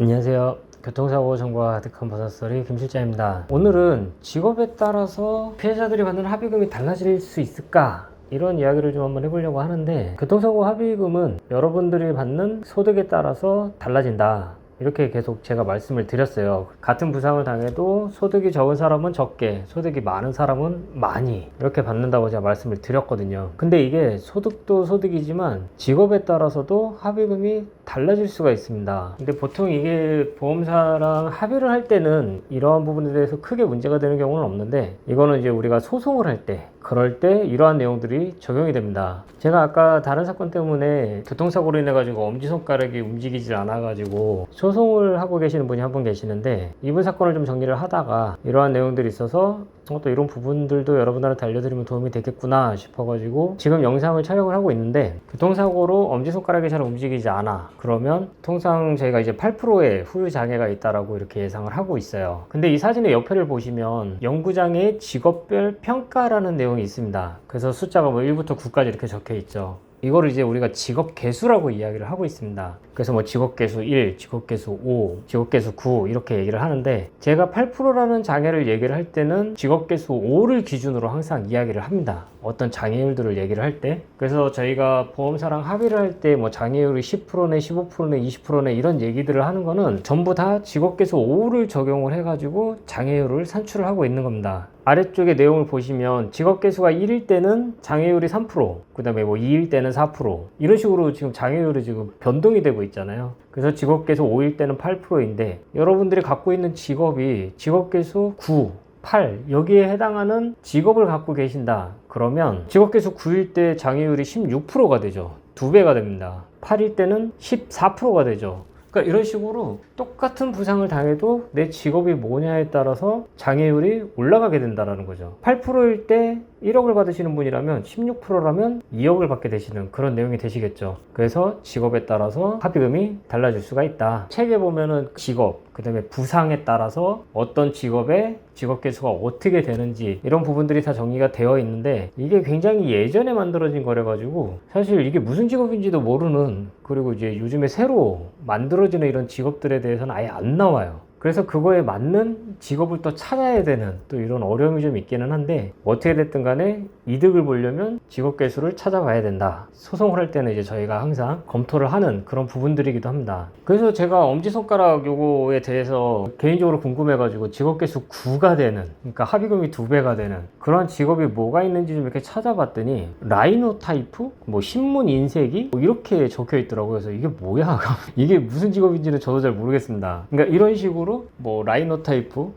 안녕하세요. 교통사고 정보가 가득한 버섯소리 김실장입니다. 오늘은 직업에 따라서 피해자들이 받는 합의금이 달라질 수 있을까? 이런 이야기를 좀 한번 해보려고 하는데, 교통사고 합의금은 여러분들이 받는 소득에 따라서 달라진다, 이렇게 계속 제가 말씀을 드렸어요. 같은 부상을 당해도 소득이 적은 사람은 적게, 소득이 많은 사람은 많이 이렇게 받는다고 제가 말씀을 드렸거든요. 근데 이게 소득도 소득이지만 직업에 따라서도 합의금이 달라질 수가 있습니다. 근데 보통 이게 보험사랑 합의를 할 때는 이러한 부분에 대해서 크게 문제가 되는 경우는 없는데, 이거는 이제 우리가 소송을 할 때, 그럴 때 이러한 내용들이 적용이 됩니다. 제가 아까 다른 사건 때문에 교통사고로 인해 가지고 엄지손가락이 움직이질 않아 가지고 소송을 하고 계시는 분이 한 분 계시는데, 이분 사건을 좀 정리를 하다가 이러한 내용들이 있어서 또 이런 부분들도 여러분들한테 알려드리면 도움이 되겠구나 싶어가지고 지금 영상을 촬영을 하고 있는데, 교통사고로 엄지손가락이 잘 움직이지 않아, 그러면 통상 저희가 이제 8%의 후유 장애가 있다라고 이렇게 예상을 하고 있어요. 근데 이 사진의 옆에를 보시면 영구장애의 직업별 평가라는 내용이 있습니다. 그래서 숫자가 뭐 1부터 9까지 이렇게 적혀 있죠. 이거를 이제 우리가 직업개수라고 이야기를 하고 있습니다. 그래서 뭐 직업개수 1, 직업개수 5, 직업개수 9 이렇게 얘기를 하는데, 제가 8%라는 장애를 얘기를 할 때는 직업개수 5를 기준으로 항상 이야기를 합니다. 어떤 장애율들을 얘기를 할 때. 그래서 저희가 보험사랑 합의를 할 때 뭐 장애율이 10%네, 15%네, 20%네 이런 얘기들을 하는 거는 전부 다 직업개수 5를 적용을 해가지고 장애율을 산출을 하고 있는 겁니다. 아래쪽에 내용을 보시면 직업개수가 1일 때는 장애율이 3%, 그 다음에 뭐 2일 때는 4%, 이런 식으로 지금 장애율이 지금 변동이 되고 있잖아요. 그래서 직업개수 5일 때는 8%인데, 여러분들이 갖고 있는 직업이 직업개수 9, 8 여기에 해당하는 직업을 갖고 계신다 그러면 직업개수 9일 때 장애율이 16%가 되죠. 2배가 됩니다. 8일 때는 14%가 되죠. 그러니까 이런 식으로 똑같은 부상을 당해도 내 직업이 뭐냐에 따라서 장애율이 올라가게 된다는 거죠. 8%일 때 1억을 받으시는 분이라면 16%라면 2억을 받게 되시는 그런 내용이 되시겠죠. 그래서 직업에 따라서 합의금이 달라질 수가 있다. 책에 보면은 직업, 그 다음에 부상에 따라서 어떤 직업의 직업개수가 어떻게 되는지 이런 부분들이 다 정리가 되어 있는데, 이게 굉장히 예전에 만들어진 거래 가지고 사실 이게 무슨 직업인지도 모르는, 그리고 이제 요즘에 새로 만들어지는 이런 직업들에 대해서는 아예 안 나와요. 그래서 그거에 맞는 직업을 또 찾아야 되는 또 이런 어려움이 좀 있기는 한데, 어떻게 됐든 간에 이득을 보려면 직업 개수를 찾아봐야 된다. 소송을 할 때는 이제 저희가 항상 검토를 하는 그런 부분들이기도 합니다. 그래서 제가 엄지손가락 요거에 대해서 개인적으로 궁금해가지고 직업 개수 9가 되는, 그러니까 합의금이 2배가 되는 그런 직업이 뭐가 있는지 좀 이렇게 찾아봤더니 라이노타이프? 뭐 신문 인쇄기? 뭐 이렇게 적혀 있더라고요. 그래서 이게 뭐야? 이게 무슨 직업인지는 저도 잘 모르겠습니다. 그러니까 이런 식으로 뭐 라이노타이프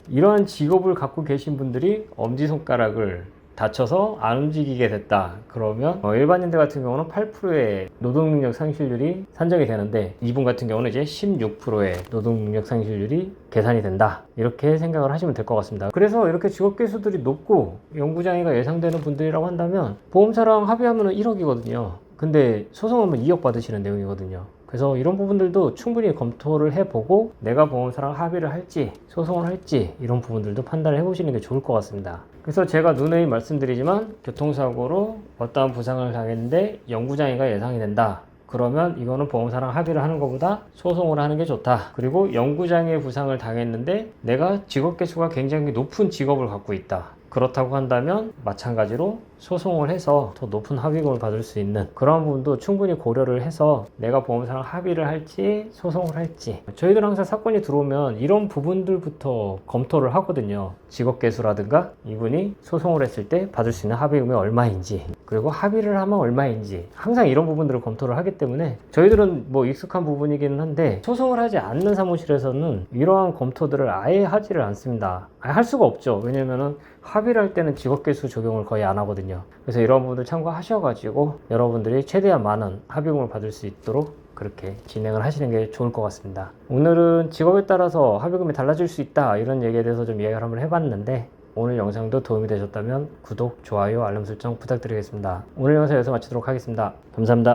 이러한 직업을 갖고 계신 분들이 엄지손가락을 다쳐서 안 움직이게 됐다 그러면 일반인들 같은 경우는 8%의 노동능력 상실률이 산정이 되는데, 이분 같은 경우는 이제 16%의 노동능력 상실률이 계산이 된다, 이렇게 생각을 하시면 될 것 같습니다. 그래서 이렇게 직업개수들이 높고 영구장애가 예상되는 분들이라고 한다면 보험사랑 합의하면 1억이거든요 근데 소송하면 2억 받으시는 내용이거든요. 그래서 이런 부분들도 충분히 검토를 해보고 내가 보험사랑 합의를 할지 소송을 할지 이런 부분들도 판단을 해보시는 게 좋을 것 같습니다. 그래서 제가 누누이 말씀드리지만, 교통사고로 어떠한 부상을 당했는데 영구장애가 예상이 된다 그러면 이거는 보험사랑 합의를 하는 것보다 소송을 하는 게 좋다. 그리고 영구장애 부상을 당했는데 내가 직업개수가 굉장히 높은 직업을 갖고 있다, 그렇다고 한다면 마찬가지로 소송을 해서 더 높은 합의금을 받을 수 있는 그런 부분도 충분히 고려를 해서 내가 보험사랑 합의를 할지 소송을 할지, 저희들 항상 사건이 들어오면 이런 부분들부터 검토를 하거든요. 직업개수라든가 이분이 소송을 했을 때 받을 수 있는 합의금이 얼마인지, 그리고 합의를 하면 얼마인지, 항상 이런 부분들을 검토를 하기 때문에 저희들은 뭐 익숙한 부분이기는 한데, 소송을 하지 않는 사무실에서는 이러한 검토들을 아예 하지를 않습니다. 아예 할 수가 없죠. 왜냐면은 합의를 할 때는 직업개수 적용을 거의 안 하거든요. 그래서 이런 부분들 참고하셔가지고 여러분들이 최대한 많은 합의금을 받을 수 있도록 그렇게 진행을 하시는 게 좋을 것 같습니다. 오늘은 직업에 따라서 합의금이 달라질 수 있다 이런 얘기에 대해서 좀 이야기를 한번 해봤는데, 오늘 영상도 도움이 되셨다면 구독, 좋아요, 알람 설정 부탁드리겠습니다. 오늘 영상 여기서 마치도록 하겠습니다. 감사합니다.